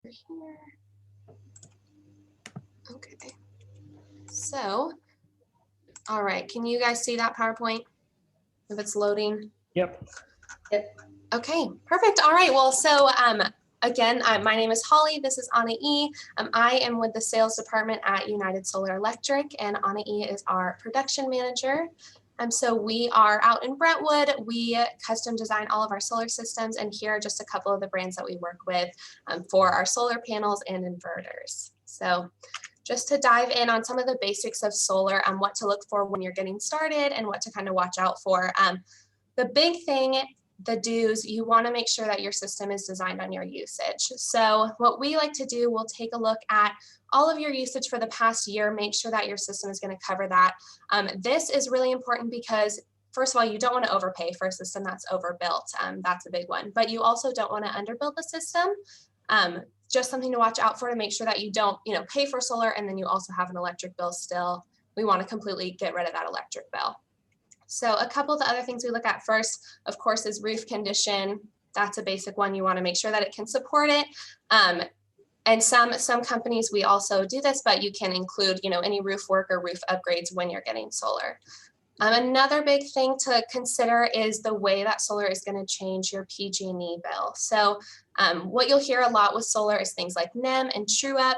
here. Okay. So, all right, can you guys see that PowerPoint if it's loading? Yep. Okay, perfect. All right, well, so again, my name is Holly. This is Anna E. I am with the sales department at United Solar Electric, and Anna E is our production manager. So we are out in Brentwood. We custom design all of our solar systems, and here are just a couple of the brands that we work with for our solar panels and inverters. So just to dive in on some of the basics of solar, what to look for when you're getting started and what to kind of watch out for. The big thing, the do's, you want to make sure that your system is designed on your usage. So what we like to do, we'll take a look at all of your usage for the past year, make sure that your system is going to cover that. This is really important because first of all, you don't want to overpay for a system that's overbuilt. That's a big one, but you also don't want to underbuild the system. Just something to watch out for to make sure that you don't, pay for solar and then you also have an electric bill still. We want to completely get rid of that electric bill. So a couple of the other things we look at first, of course, is roof condition. That's a basic one. You want to make sure that it can support it. And some companies, we also do this, but you can include, any roof work or roof upgrades when you're getting solar. Another big thing to consider is the way that solar is going to change your PG&E bill. So what you'll hear a lot with solar is things like NEM and true up.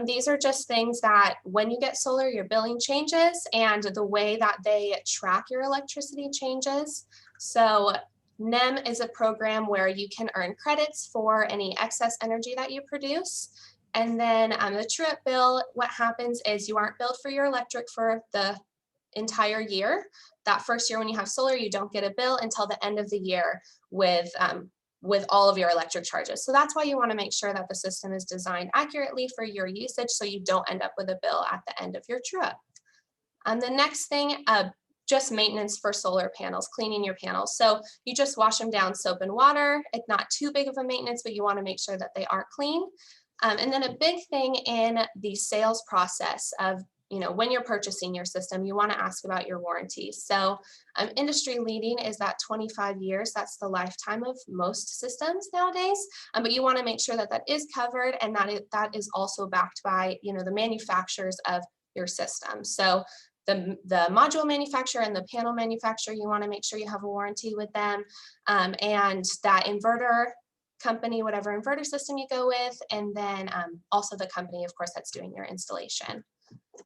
These are just things that when you get solar, your billing changes and the way that they track your electricity changes. So NEM is a program where you can earn credits for any excess energy that you produce. And then the true up bill, what happens is you aren't billed for your electric for the entire year. That first year when you have solar, you don't get a bill until the end of the year with all of your electric charges. So that's why you want to make sure that the system is designed accurately for your usage so you don't end up with a bill at the end of your true up. The next thing, just maintenance for solar panels, cleaning your panels. So you just wash them down soap and water. It's not too big of a maintenance, but you want to make sure that they are clean. And then a big thing in the sales process of when you're purchasing your system, you want to ask about your warranty. So industry leading is that 25 years. That's the lifetime of most systems nowadays. But you want to make sure that that is covered and that is also backed by the manufacturers of your system. So the module manufacturer and the panel manufacturer, you want to make sure you have a warranty with them, and that inverter company, whatever inverter system you go with, and then also the company, of course, that's doing your installation.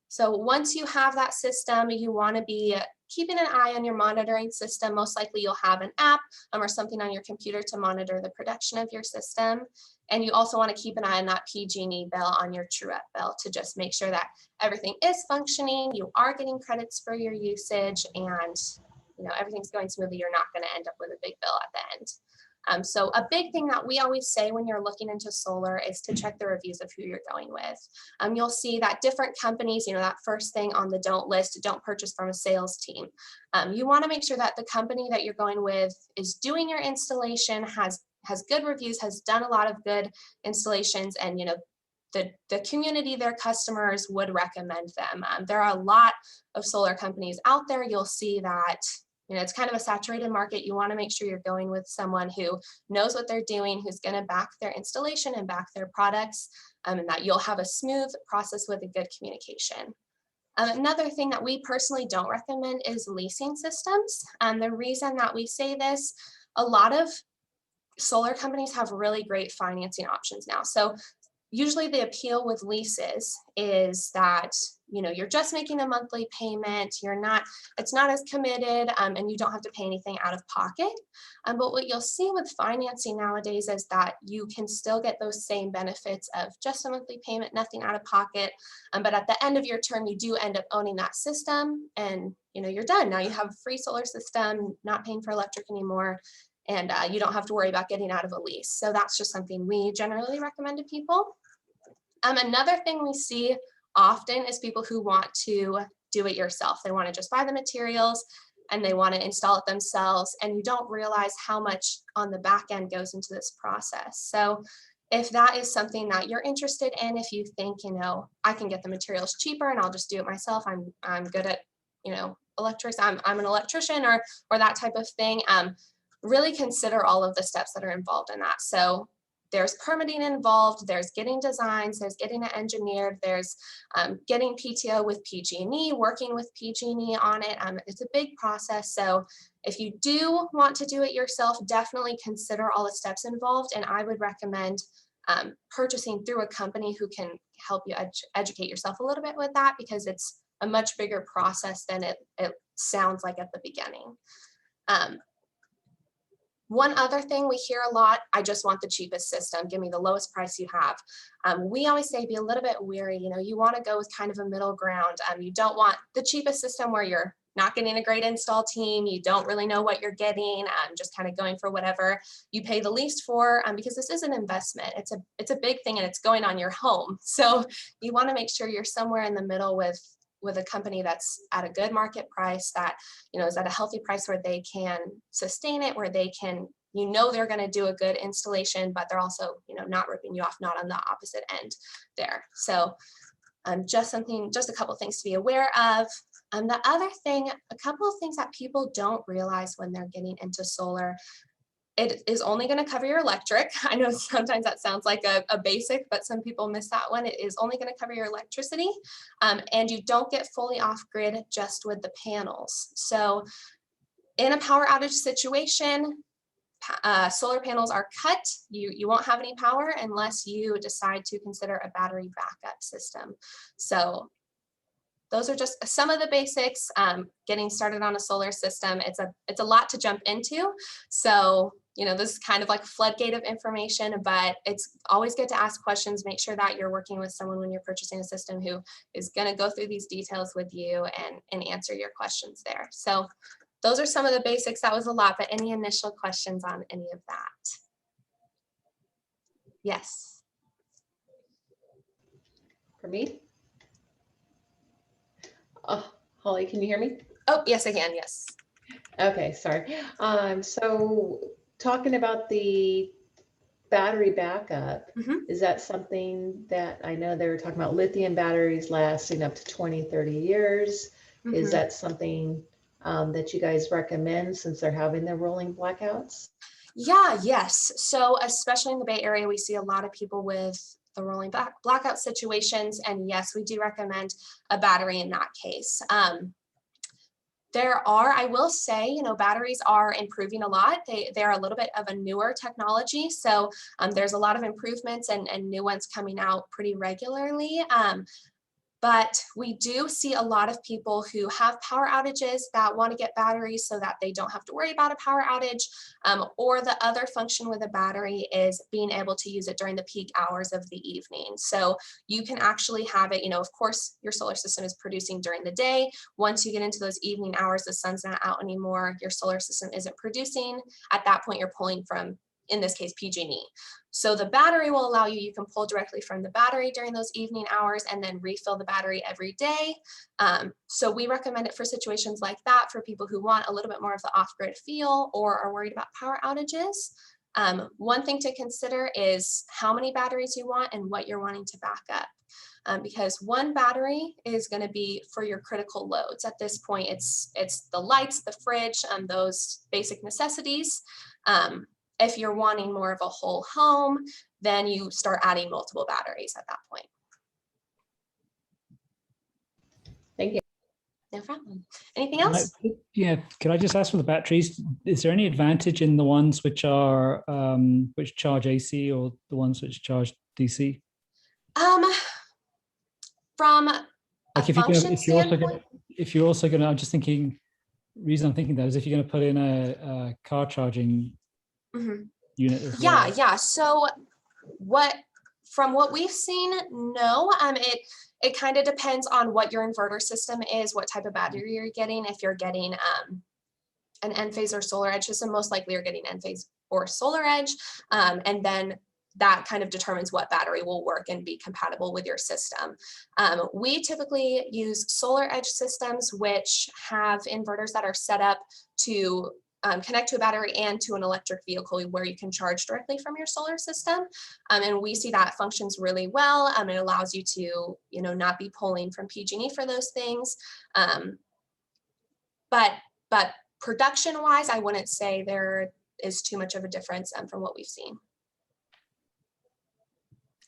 So once you have that system, you want to be keeping an eye on your monitoring system. Most likely you'll have an app or something on your computer to monitor the production of your system. And you also want to keep an eye on that PG&E bill on your true up bill to just make sure that everything is functioning, you are getting credits for your usage, and everything's going smoothly. You're not going to end up with a big bill at the end. So a big thing that we always say when you're looking into solar is to check the reviews of who you're going with. You'll see that different companies, that first thing on the don't list, don't purchase from a sales team. You want to make sure that the company that you're going with is doing your installation, has good reviews, has done a lot of good installations, and the community, their customers would recommend them. There are a lot of solar companies out there. You'll see that it's kind of a saturated market. You want to make sure you're going with someone who knows what they're doing, who's going to back their installation and back their products, and that you'll have a smooth process with a good communication. Another thing that we personally don't recommend is leasing systems. The reason that we say this, a lot of solar companies have really great financing options now. So usually the appeal with leases is that you're just making a monthly payment, it's not as committed, and you don't have to pay anything out of pocket. But what you'll see with financing nowadays is that you can still get those same benefits of just a monthly payment, nothing out of pocket, but at the end of your term you do end up owning that system, and you're done. Now you have a free solar system, not paying for electric anymore, and you don't have to worry about getting out of a lease. So that's just something we generally recommend to people. Another thing we see often is people who want to do it yourself. They want to just buy the materials and they want to install it themselves, and you don't realize how much on the back end goes into this process. So if that is something that you're interested in, if you think, I can get the materials cheaper and I'll just do it myself, I'm good at, electrics, I'm an electrician or that type of thing, really consider all of the steps that are involved in that. So there's permitting involved, there's getting designs, there's getting it engineered, there's getting PTO with PG&E, working with PG&E on it. It's a big process. So if you do want to do it yourself, definitely consider all the steps involved. And I would recommend purchasing through a company who can help you educate yourself a little bit with that, because it's a much bigger process than it sounds like at the beginning. One other thing we hear a lot, I just want the cheapest system. Give me the lowest price you have. We always say be a little bit weary. You want to go with kind of a middle ground. You don't want the cheapest system where you're not getting a great install team. You don't really know what you're getting. Just kind of going for whatever you pay the least for, because this is an investment. It's a big thing, and it's going on your home. So you want to make sure you're somewhere in the middle with a company that's at a good market price, that is at a healthy price where they can sustain it, where they can, they're going to do a good installation, but they're also not ripping you off, not on the opposite end there. So just a couple things to be aware of. The other thing, a couple of things that people don't realize when they're getting into solar: it is only going to cover your electric. I know sometimes that sounds like a basic, but some people miss that one. It is only going to cover your electricity, and you don't get fully off grid just with the panels. So in a power outage situation, solar panels are cut. You won't have any power unless you decide to consider a battery backup system. So those are just some of the basics. Getting started on a solar system, it's a lot to jump into. So this is kind of like a floodgate of information, but it's always good to ask questions. Make sure that you're working with someone when you're purchasing a system who is going to go through these details with you and answer your questions there. So those are some of the basics. That was a lot, but any initial questions on any of that? Yes. For me? Oh, Holly, can you hear me? Oh, yes, I can. Yes. Okay, sorry. So talking about the battery backup, is that something that, I know they were talking about lithium batteries lasting up to 20, 30 years. Is that something that you guys recommend since they're having their rolling blackouts? Yeah, yes. So especially in the Bay Area, we see a lot of people with the rolling blackout situations. And yes, we do recommend a battery in that case. I will say, batteries are improving a lot. They're a little bit of a newer technology. So there's a lot of improvements and new ones coming out pretty regularly. But we do see a lot of people who have power outages that want to get batteries so that they don't have to worry about a power outage. Or the other function with a battery is being able to use it during the peak hours of the evening. So you can actually have it, of course, your solar system is producing during the day. Once you get into those evening hours, the sun's not out anymore, your solar system isn't producing. At that point, you're pulling from, in this case, PG&E. So the battery will allow you can pull directly from the battery during those evening hours and then refill the battery every day. So we recommend it for situations like that, for people who want a little bit more of the off-grid feel or are worried about power outages. One thing to consider is how many batteries you want and what you're wanting to back up. Because one battery is going to be for your critical loads. At this point, it's the lights, the fridge, those basic necessities. If you're wanting more of a whole home, then you start adding multiple batteries at that point. Thank you. No problem. Anything else? Yeah, could I just ask for the batteries? Is there any advantage in the ones which are which charge AC or the ones which charge DC? From like if you're also gonna, I'm just thinking. Reason I'm thinking that is if you're going to put in a car charging unit as well. Yeah. So from what we've seen, no. It kind of depends on what your inverter system is, what type of battery you're getting. If you're getting an Enphase or Solar Edge system, most likely you're getting Enphase or Solar Edge, and then that kind of determines what battery will work and be compatible with your system. We typically use Solar Edge systems, which have inverters that are set up to connect to a battery and to an electric vehicle where you can charge directly from your solar system. And we see that functions really well. It allows you to, not be pulling from PG&E for those things. But production-wise, I wouldn't say there is too much of a difference from what we've seen.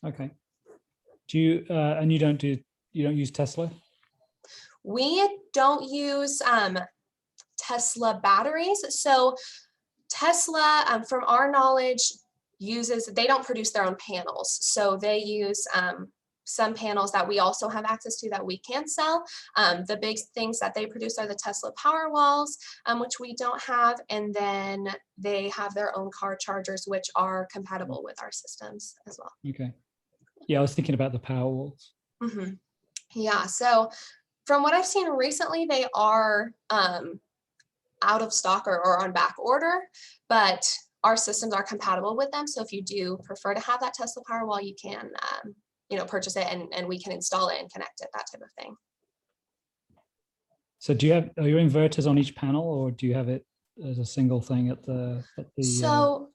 Okay. Do you and you don't use Tesla? We don't use Tesla batteries. So Tesla, from our knowledge, they don't produce their own panels. So they use some panels that we also have access to that we can sell. The big things that they produce are the Tesla Powerwalls, which we don't have. And then they have their own car chargers, which are compatible with our systems as well. Okay. Yeah, I was thinking about the Powerwalls. Mm-hmm. Yeah, so from what I've seen recently, they are out of stock or on back order, but our systems are compatible with them. So if you do prefer to have that Tesla Powerwall, you can, purchase it and we can install it and connect it, that type of thing. So are your inverters on each panel, or do you have it as a single thing at the so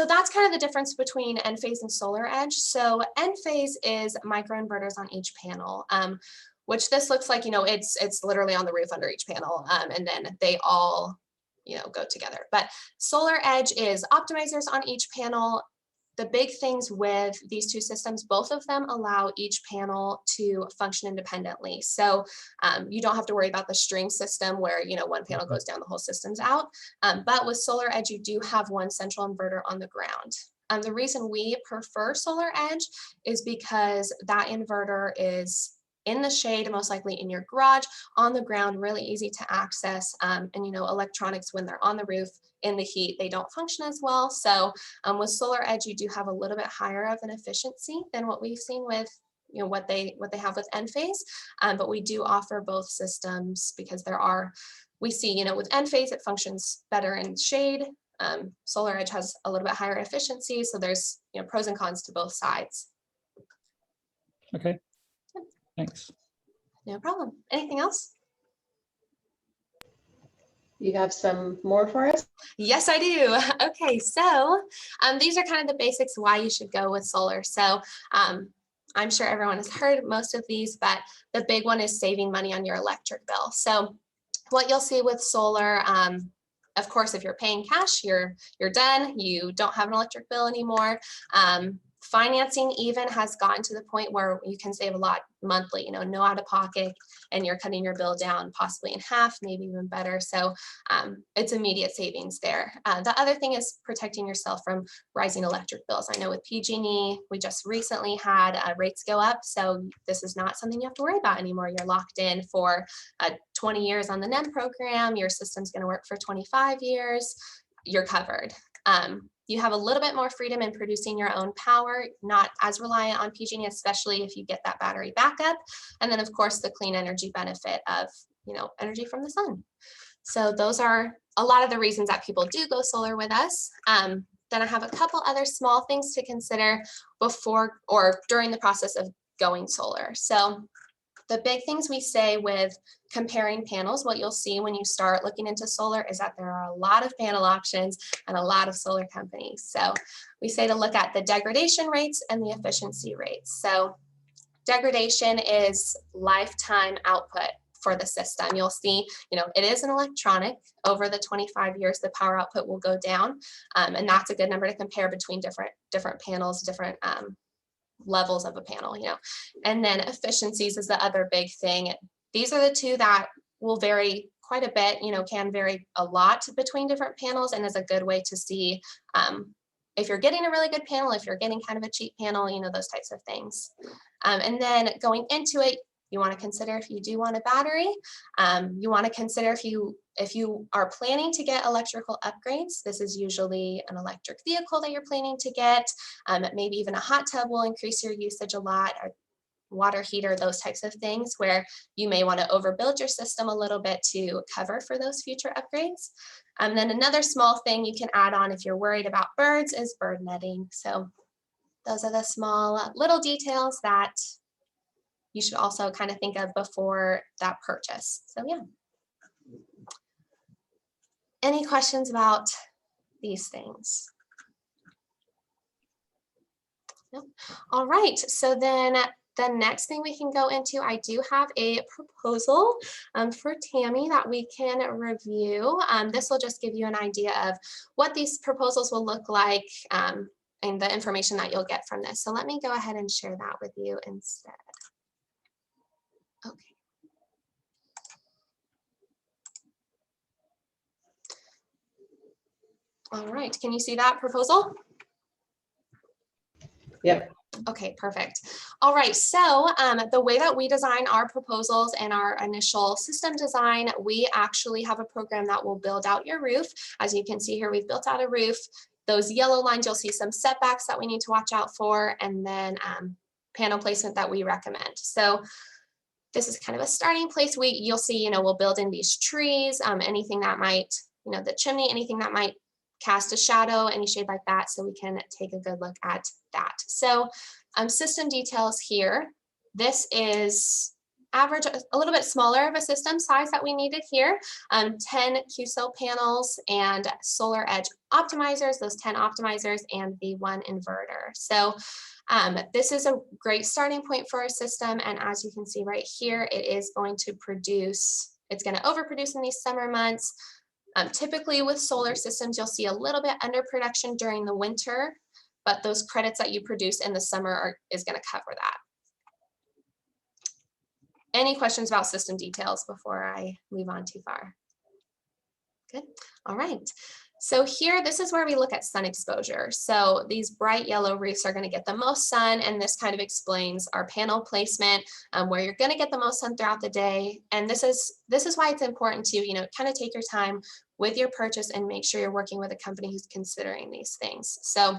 that's kind of the difference between Enphase and SolarEdge. So Enphase is microinverters on each panel, which this looks like, it's literally on the roof under each panel, and then they all, go together. But SolarEdge is optimizers on each panel. The big things with these two systems, both of them allow each panel to function independently. So you don't have to worry about the string system where, one panel goes down, the whole system's out. But with SolarEdge, you do have one central inverter on the ground. The reason we prefer SolarEdge is because that inverter is in the shade, most likely in your garage, on the ground, really easy to access. And electronics, when they're on the roof in the heat, they don't function as well. So with SolarEdge, you do have a little bit higher of an efficiency than what we've seen with what they have with Enphase. But we do offer both systems because we see, with Enphase, it functions better in shade. SolarEdge has a little bit higher efficiency. So there's pros and cons to both sides. Okay. Thanks. No problem. Anything else? You have some more for us? Yes, I do. Okay, so these are kind of the basics why you should go with solar. So I'm sure everyone has heard most of these, but the big one is saving money on your electric bill. So what you'll see with solar, of course, if you're paying cash, you're done. You don't have an electric bill anymore. Financing even has gotten to the point where you can save a lot monthly, no out of pocket, and you're cutting your bill down possibly in half, maybe even better. So it's immediate savings there. The other thing is protecting yourself from rising electric bills. I know with PG&E, we just recently had rates go up. So this is not something you have to worry about anymore. You're locked in for 20 years on the NEM program. Your system's going to work for 25 years. You're covered. You have a little bit more freedom in producing your own power, not as reliant on PG&E, especially if you get that battery backup. And then, of course, the clean energy benefit of, energy from the sun. So those are a lot of the reasons that people do go solar with us. Then I have a couple other small things to consider before or during the process of going solar. So the big things we say with comparing panels, what you'll see when you start looking into solar is that there are a lot of panel options and a lot of solar companies. So we say to look at the degradation rates and the efficiency rates. So degradation is lifetime output for the system. You'll see, it is an electronic. Over the 25 years, the power output will go down. And that's a good number to compare between different panels, different levels of a panel, and then efficiencies is the other big thing. These are the two that will vary quite a bit, can vary a lot between different panels, and is a good way to see if you're getting a really good panel, if you're getting kind of a cheap panel, those types of things. And then going into it, you want to consider if you do want a battery. You want to consider if you are planning to get electrical upgrades. This is usually an electric vehicle that you're planning to get. Maybe even a hot tub will increase your usage a lot, or water heater, those types of things, where you may want to overbuild your system a little bit to cover for those future upgrades. And then another small thing you can add on if you're worried about birds is bird netting. So those are the small little details that you should also kind of think of before that purchase. So yeah. Any questions about these things? No? All right, so then the next thing we can go into, I do have a proposal for Tammy that we can review. This will just give you an idea of what these proposals will look like and the information that you'll get from this. So let me go ahead and share that with you instead. Okay. All right, can you see that proposal? Yep. Okay, perfect. All right, so the way that we design our proposals and our initial system design, we actually have a program that will build out your roof. As you can see here, we've built out a roof. Those yellow lines, you'll see some setbacks that we need to watch out for, and then panel placement that we recommend. So this is kind of a starting place. You'll see, we'll build in these trees, anything that might, the chimney, anything that might cast a shadow, any shade like that, so we can take a good look at that. So system details here. This is average, a little bit smaller of a system size that we needed here. 10 Q-cell panels and solar edge optimizers, those 10 optimizers, and the 1 inverter. So this is a great starting point for our system. And as you can see right here, it is going to produce, it's going to overproduce in these summer months. Typically with solar systems, you'll see a little bit underproduction during the winter, but those credits that you produce in the summer is going to cover that. Any questions about system details before I move on too far? Good. All right. So here, this is where we look at sun exposure. So these bright yellow roofs are going to get the most sun, and this kind of explains our panel placement, where you're going to get the most sun throughout the day. And this is why it's important to, kind of take your time with your purchase and make sure you're working with a company who's considering these things. So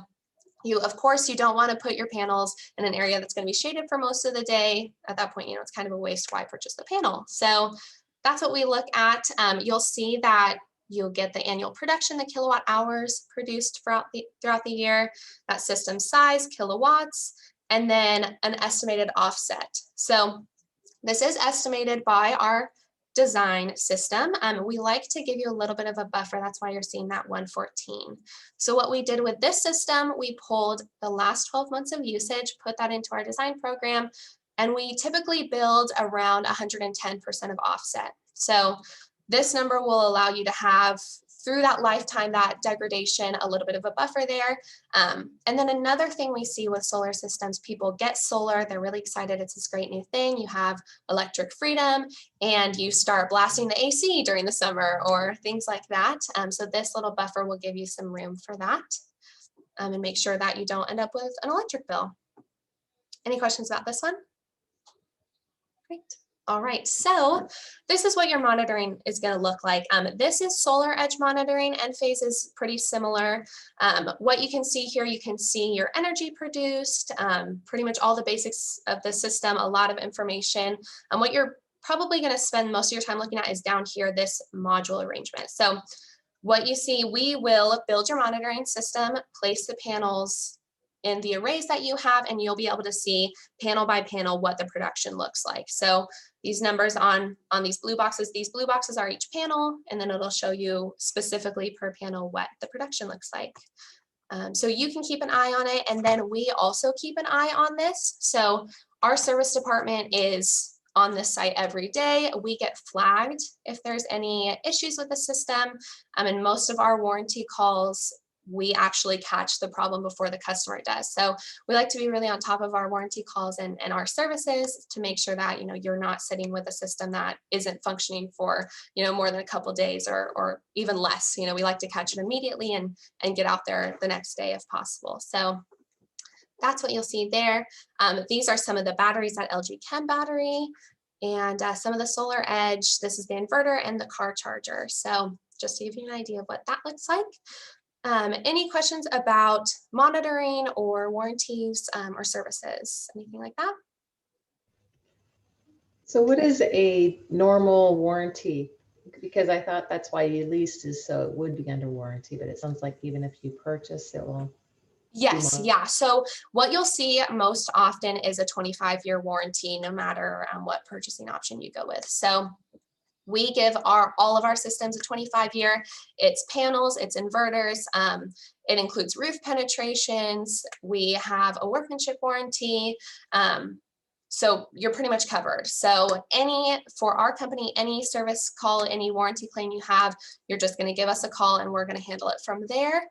of course, you don't want to put your panels in an area that's going to be shaded for most of the day. At that point, it's kind of a waste. Why purchase the panel? So that's what we look at. You'll see that you'll get the annual production, the kilowatt hours produced throughout the year, that system size, kilowatts, and then an estimated offset. So this is estimated by our design system. We like to give you a little bit of a buffer. That's why you're seeing that 114. So what we did with this system, we pulled the last 12 months of usage, put that into our design program, and we typically build around 110% of offset. So this number will allow you to have, through that lifetime, that degradation, a little bit of a buffer there. And then another thing we see with solar systems, people get solar, they're really excited, it's this great new thing, you have electric freedom, and you start blasting the AC during the summer or things like that. So this little buffer will give you some room for that, and make sure that you don't end up with an electric bill. Any questions about this one? Great. All right, so this is what your monitoring is going to look like. This is solar edge monitoring. Enphase is pretty similar. What you can see here, you can see your energy produced, pretty much all the basics of the system, a lot of information. What you're probably going to spend most of your time looking at is down here, this module arrangement. So what you see, we will build your monitoring system, place the panels in the arrays that you have, and you'll be able to see panel by panel what the production looks like. So these numbers on these blue boxes are each panel, and then it'll show you specifically per panel what the production looks like. So you can keep an eye on it, and then we also keep an eye on this. So our service department is on this site every day. We get flagged if there's any issues with the system, and most of our warranty calls, we actually catch the problem before the customer does. So we like to be really on top of our warranty calls and our services to make sure that, you're not sitting with a system that isn't functioning for, more than a couple days or even less. We like to catch it immediately and get out there the next day if possible. So that's what you'll see there. These are some of the batteries, that LG Chem battery, and some of the solar edge. This is the inverter and the car charger. So just to give you an idea of what that looks like. Any questions about monitoring or warranties or services, anything like that? So what is a normal warranty? Because I thought that's why you leased, is so it would be under warranty, but it sounds like even if you purchase it will. Yes, yeah. So what you'll see most often is a 25-year warranty, no matter what purchasing option you go with. So we give all of our systems a 25-year. It's panels, it's inverters. It includes roof penetrations. We have a workmanship warranty. So you're pretty much covered. So for our company, any service call, any warranty claim you have, you're just going to give us a call and we're going to handle it from there.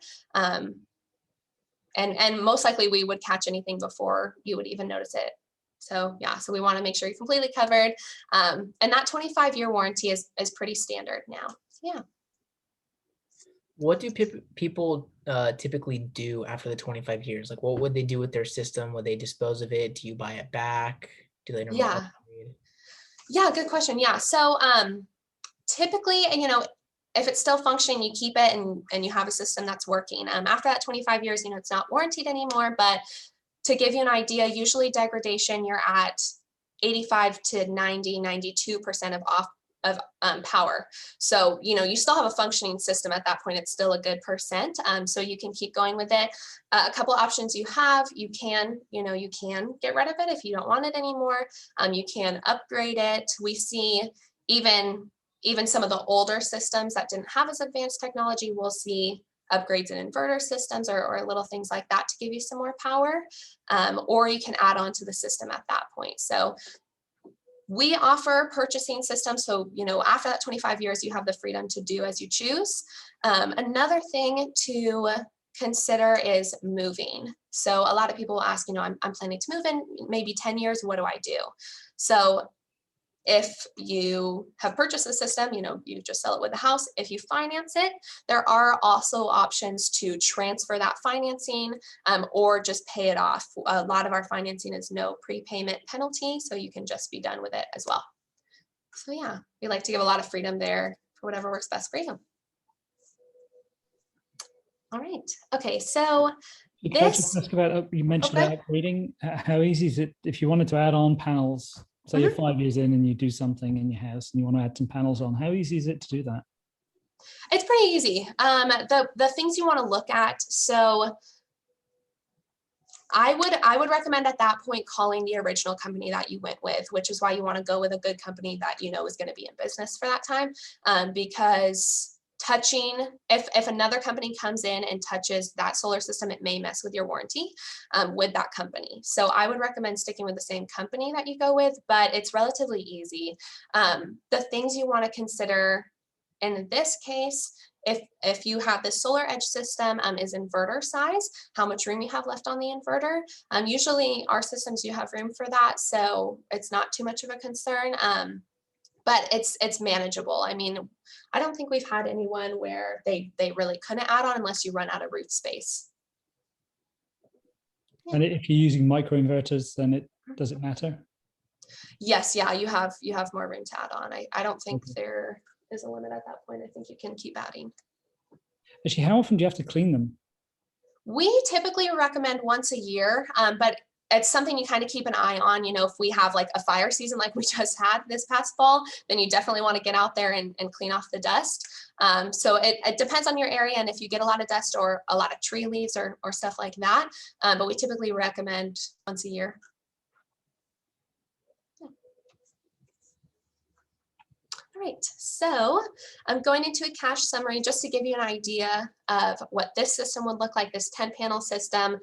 and most likely we would catch anything before you would even notice it. So yeah, so we want to make sure you're completely covered. And that 25-year warranty is pretty standard now. So yeah. What do people typically do after the 25 years? Like, what would they do with their system? Would they dispose of it? Do you buy it back? Do they normally upgrade? Yeah, good question. Yeah, so typically, you know, if it's still functioning, you keep it and you have a system that's working. After that 25 years, you know, it's not warranted anymore, but to give you an idea, usually degradation, you're at 85 to 90, 92% of power. So, you know, you still have a functioning system at that point. It's still a good percent. So you can keep going with it. A couple options you have, you can get rid of it if you don't want it anymore. You can upgrade it. We see even some of the older systems that didn't have as advanced technology, we'll see upgrades in inverter systems or little things like that to give you some more power, or you can add on to the system at that point. So we offer purchasing systems. So, you know, after that 25 years, you have the freedom to do as you choose. Another thing to consider is moving. So a lot of people will ask, you know, I'm planning to move in maybe 10 years, what do I do? So if you have purchased the system, you know, you just sell it with the house. If you finance it, there are also options to transfer that financing or just pay it off. A lot of our financing is no prepayment penalty, so you can just be done with it as well. So yeah, we like to give a lot of freedom there for whatever works best for you. All right. Okay, so can I just ask about, you mentioned about upgrading. How easy is it if you wanted to add on panels? So you're 5 years in and you do something in your house and you want to add some panels on. How easy is it to do that? It's pretty easy. The things you want to look at. So I would recommend at that point calling the original company that you went with, which is why you want to go with a good company that you know is going to be in business for that time, because if another company comes in and touches that solar system, it may mess with your warranty with that company. So I would recommend sticking with the same company that you go with, but it's relatively easy. The things you want to consider in this case, if you have the solar edge system is inverter size, how much room you have left on the inverter. Usually our systems, you have room for that, so it's not too much of a concern. But it's manageable. I mean, I don't think we've had anyone where they really couldn't add on unless you run out of roof space. Yeah. And if you're using microinverters, then does it matter? Yes, yeah, you have more room to add on. I don't think there is a limit at that point. I think you can keep adding. Actually, how often do you have to clean them? We typically recommend once a year, but it's something you kind of keep an eye on. You know, if we have like a fire season like we just had this past fall, then you definitely want to get out there and clean off the dust. So it depends on your area and if you get a lot of dust or a lot of tree leaves or stuff like that. But we typically recommend once a year. All right, so I'm going into a cash summary just to give you an idea of what this system would look like, this 10-panel system,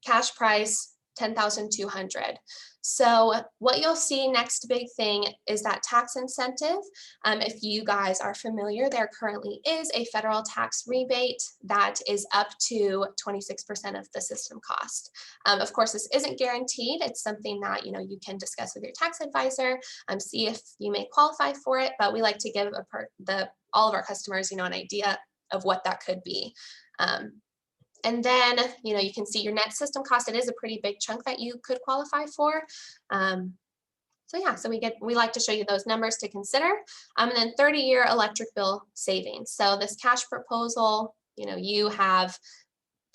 cash price, $10,200. So what you'll see next big thing is that tax incentive. If you guys are familiar, there currently is a federal tax rebate that is up to 26% of the system cost. Of course, this isn't guaranteed. It's something that you can discuss with your tax advisor, see if you may qualify for it. But we like to give all of our customers, an idea of what that could be. And then, you can see your net system cost. It is a pretty big chunk that you could qualify for. So yeah, so we like to show you those numbers to consider. And then 30-year electric bill savings. So this cash proposal, you have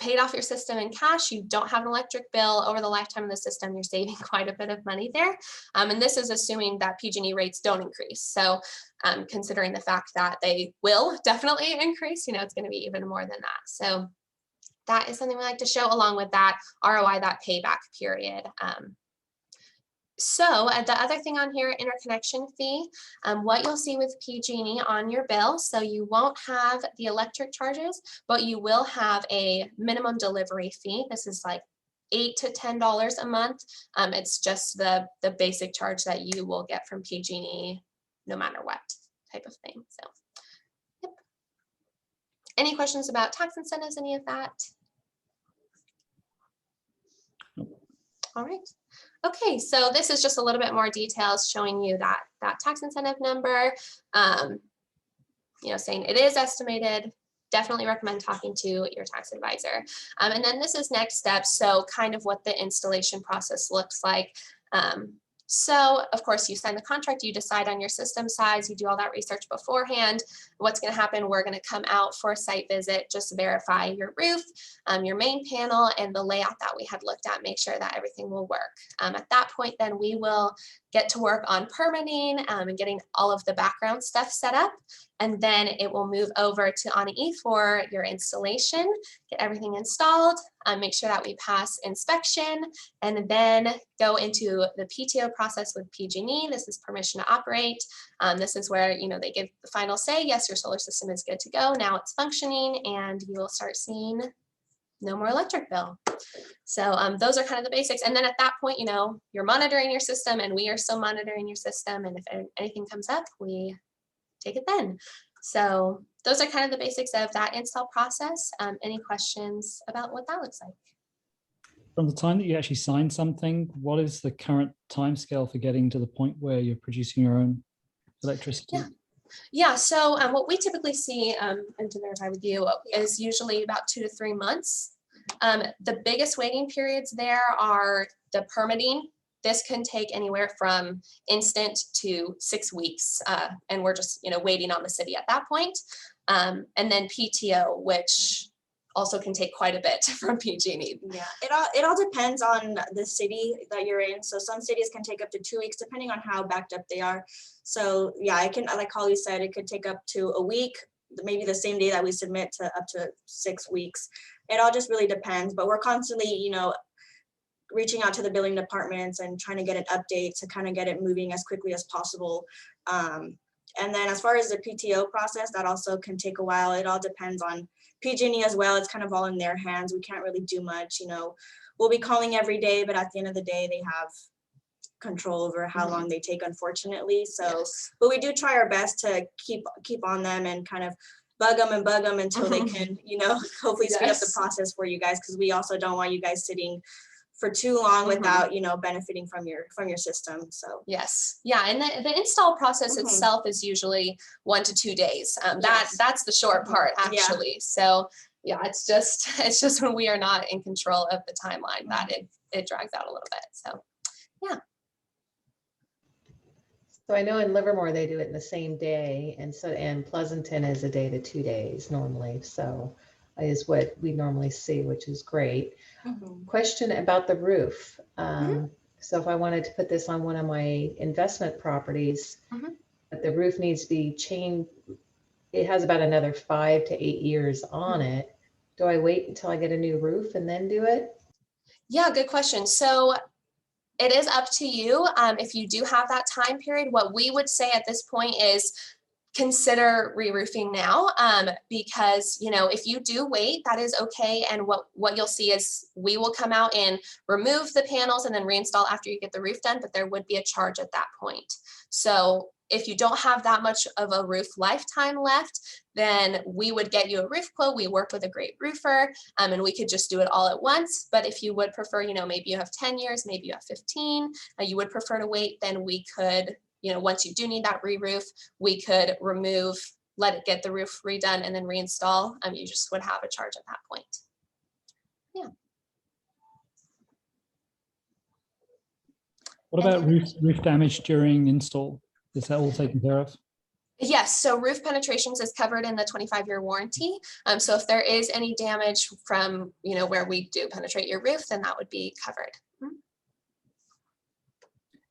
paid off your system in cash, you don't have an electric bill over the lifetime of the system, you're saving quite a bit of money there. And this is assuming that PG&E rates don't increase. So considering the fact that they will definitely increase, it's going to be even more than that. So that is something we like to show along with that ROI, that payback period. So the other thing on here, interconnection fee, what you'll see with PG&E on your bill, so you won't have the electric charges, but you will have a minimum delivery fee. This is like $8 to $10 a month. It's just the basic charge that you will get from PG&E no matter what type of thing. So, yep. Any questions about tax incentives, any of that? All right. Okay, so this is just a little bit more details showing you that tax incentive number, saying it is estimated. Definitely recommend talking to your tax advisor. And then this is next steps. So kind of what the installation process looks like. So of course you sign the contract, you decide on your system size, you do all that research beforehand. What's going to happen, we're going to come out for a site visit, just to verify your roof, your main panel, and the layout that we had looked at, make sure that everything will work. At that point, then we will get to work on permitting and getting all of the background stuff set up. And then it will move over to Anae for your installation, get everything installed, make sure that we pass inspection, and then go into the PTO process with PG&E. This is permission to operate. This is where they give the final say, yes, your solar system is good to go. Now it's functioning, and you will start seeing no more electric bill. So those are kind of the basics. And then at that point, you're monitoring your system, and we are still monitoring your system. And if anything comes up, we take it then. So those are kind of the basics of that install process. Any questions about what that looks like? From the time that you actually sign something, what is the current timescale for getting to the point where you're producing your own electricity? Yeah, so what we typically see, and to verify with you, is usually about 2 to 3 months. The biggest waiting periods there are the permitting. This can take anywhere from instant to 6 weeks, and we're just waiting on the city at that point. And then PTO, which also can take quite a bit from PG&E. Yeah, it all depends on the city that you're in. So some cities can take up to 2 weeks, depending on how backed up they are. So yeah, I can, like Holly said, it could take up to a week, maybe the same day that we submit, to up to 6 weeks. It all just really depends. But we're constantly, reaching out to the billing departments and trying to get an update to kind of get it moving as quickly as possible. And then as far as the PTO process, that also can take a while. It all depends on PG&E as well. It's kind of all in their hands. We can't really do much. We'll be calling every day, but at the end of the day, they have control over how long they take, unfortunately. So, yes. But we do try our best to keep on them and kind of bug them until they can, hopefully speed up the process for you guys, because we also don't want you guys sitting for too long without benefiting from your system. So yes, yeah, and the install process itself is usually 1 to 2 days. That's the short part, actually. So yeah, it's just when we are not in control of the timeline that it drags out a little bit. So yeah. So I know in Livermore they do it in the same day, and Pleasanton is a day to 2 days normally. So is what we normally see, which is great. Question about the roof. So if I wanted to put this on one of my investment properties, but the roof needs to be changed, it has about another 5 to 8 years on it. Do I wait until I get a new roof and then do it? Yeah, good question. So it is up to you. If you do have that time period, what we would say at this point is consider re-roofing now, because if you do wait, that is okay. And what you'll see is we will come out and remove the panels and then reinstall after you get the roof done, but there would be a charge at that point. So if you don't have that much of a roof lifetime left, then we would get you a roof quote. We work with a great roofer, and we could just do it all at once. But if you would prefer, maybe you have 10 years, maybe you have 15, you would prefer to wait, then we could, once you do need that re-roof, we could remove, let it get the roof redone and then reinstall. You just would have a charge at that point. Yeah. What about roof damage during install? Is that all taken care of? Yes, so roof penetrations is covered in the 25-year warranty. So if there is any damage from, where we do penetrate your roof, then that would be covered.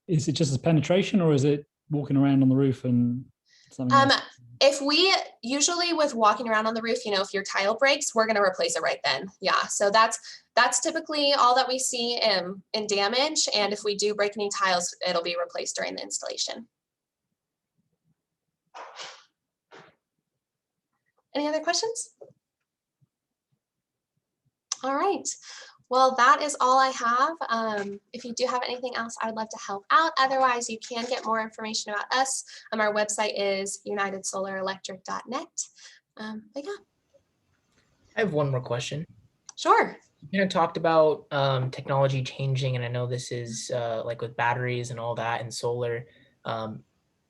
Is it just a penetration, or is it walking around on the roof and something else? If we usually with walking around on the roof, if your tile breaks, we're going to replace it right then. Yeah, so that's typically all that we see in damage. And if we do break any tiles, it'll be replaced during the installation. Any other questions? All right. Well, that is all I have. If you do have anything else, I'd love to help out. Otherwise, you can get more information about us. Our website is unitedsolar.electric.net. But yeah. I have one more question. Sure. You know, talked about technology changing, and I know this is like with batteries and all that and solar. Um,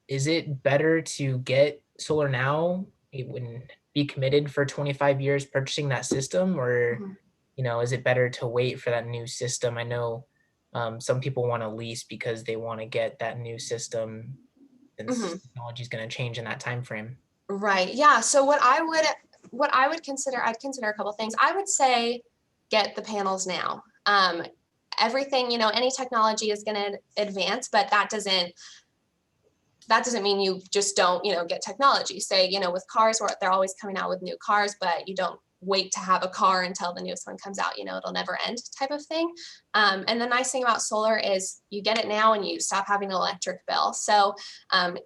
is it better to get solar now? It wouldn't be committed for 25 years purchasing that system, or Mhm. you know, is it better to wait for that new system? I know some people want to lease because they want to get that new system since Mhm. technology is going to change in that time frame. Right. Yeah. So what I would consider, I'd consider a couple things. I would say get the panels now. Everything, you know, any technology is going to advance, but that doesn't mean you just don't, you know, get technology. Say, you know, with cars, where they're always coming out with new cars, but you don't wait to have a car until the newest one comes out, you know, it'll never end type of thing. And the nice thing about solar is you get it now and you stop having an electric bill. So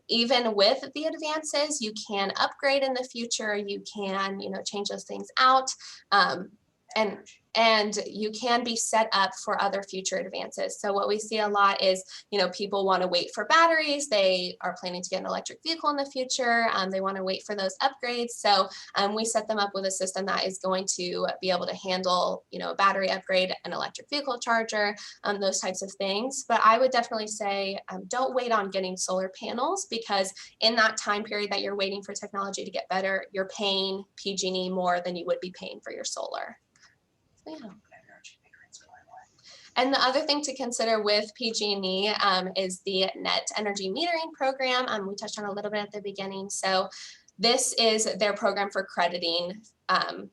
even with the advances, you can upgrade in the future. You can, you know, change those things out. And and you can be set up for other future advances. So what we see a lot is, you know, people want to wait for batteries. They are planning to get an electric vehicle in the future. They want to wait for those upgrades. So we set them up with a system that is going to be able to handle, you know, a battery upgrade, an electric vehicle charger, those types of things. But I would definitely say don't wait on getting solar panels, because in that time period that you're waiting for technology to get better, you're paying PG&E more than you would be paying for your solar. So, yeah. And the other thing to consider with PG&E is the net energy metering program. We touched on a little bit at the beginning. So this is their program for crediting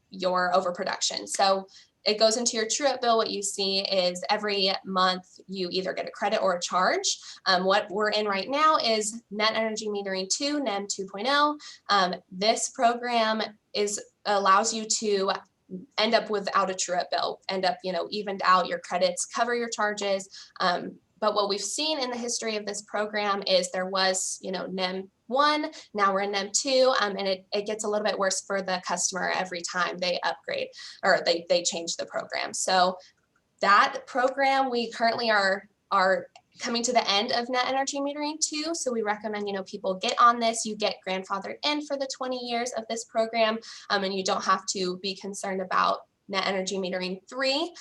your overproduction. So it goes into your true-up bill. What you see is every month you either get a credit or a charge. What we're in right now is Net Energy Metering 2, NEM 2.0. This program allows you to end up without a true-up bill, end up, you know, evened out, your credits cover your charges. But what we've seen in the history of this program is there was, you know, NEM 1, now we're in NEM 2, and it gets a little bit worse for the customer every time they upgrade or they change the program. So that program, we currently are coming to the end of net energy metering 2. So we recommend, you know, people get on this. You get grandfathered in for the 20 years of this program, and you don't have to be concerned about net energy metering 3.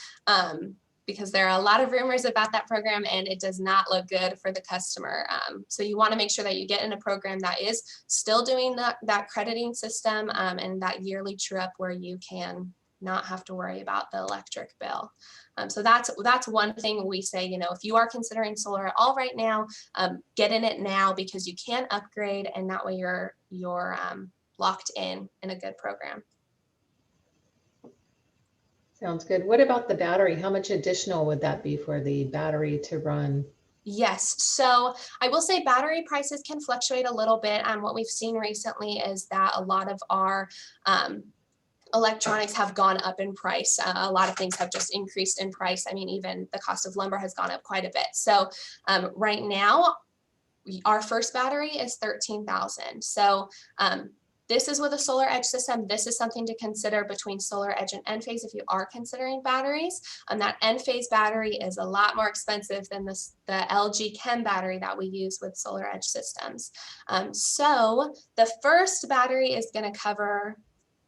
Because there are a lot of rumors about that program and it does not look good for the customer. So you want to make sure that you get in a program that is still doing that crediting system and that yearly true up where you can not have to worry about the electric bill. So that's one thing we say, you know, if you are considering solar at all right now, get in it now, because you can upgrade and that way you're locked in a good program. Sounds good. What about the battery? How much additional would that be for the battery to run? Yes, so I will say battery prices can fluctuate a little bit. What we've seen recently is that a lot of our electronics have gone up in price. A lot of things have just increased in price. I mean, even the cost of lumber has gone up quite a bit. So right now, our first battery is $13,000. So this is with a solar edge system. This is something to consider between solar edge and Enphase if you are considering batteries. That Enphase battery is a lot more expensive than the LG Chem battery that we use with solar edge systems. So the first battery is going to cover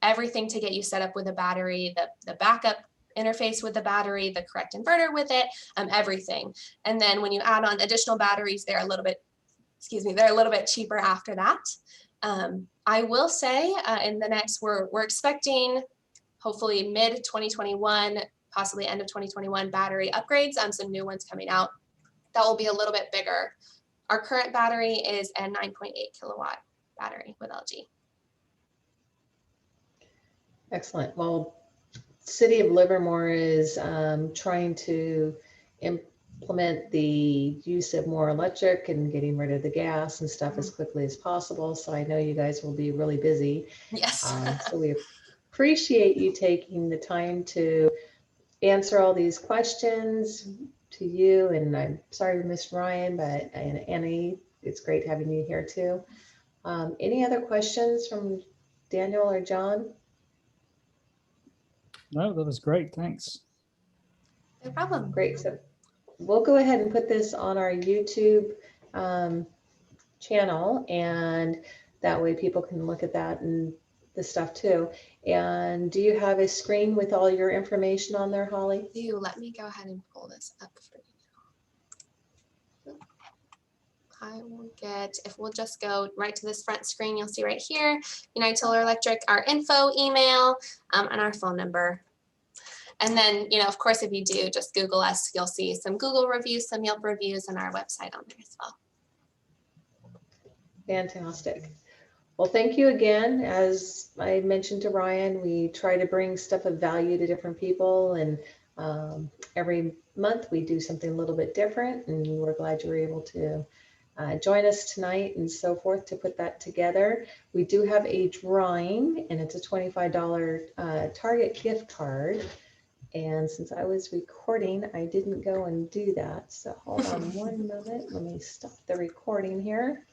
everything to get you set up with a battery, the backup interface with the battery, the correct inverter with it, everything. And then when you add on additional batteries, they're a little bit cheaper after that. I will say in the next, we're expecting hopefully mid 2021, possibly end of 2021 battery upgrades, some new ones coming out that will be a little bit bigger. Our current battery is a 9.8 kilowatt battery with LG. Excellent. Well, City of Livermore is trying to implement the use of more electric and getting rid of the gas and stuff as quickly as possible. So I know you guys will be really busy. Yes. So we appreciate you taking the time to answer all these questions to you. And I'm sorry we missed Ryan, and Annie, it's great having you here too. Any other questions from Daniel or John? No, that was great. Thanks. No problem. Great. So we'll go ahead and put this on our YouTube channel, and that way people can look at that and the stuff too. And do you have a screen with all your information on there, Holly? Let me go ahead and pull this up for you. I will get, if we'll just go right to this front screen, you'll see right here, United Solar Electric, our info, email, and our phone number. And then, of course, if you do, just Google us, you'll see some Google reviews, some Yelp reviews, and our website on there as well. Fantastic. Well, thank you again. As I mentioned to Ryan, we try to bring stuff of value to different people, and every month we do something a little bit different, and we're glad you were able to join us tonight and so forth to put that together. We do have a drawing, and it's a $25 Target gift card. And since I was recording, I didn't go and do that. So hold on one moment. Let me stop the recording here.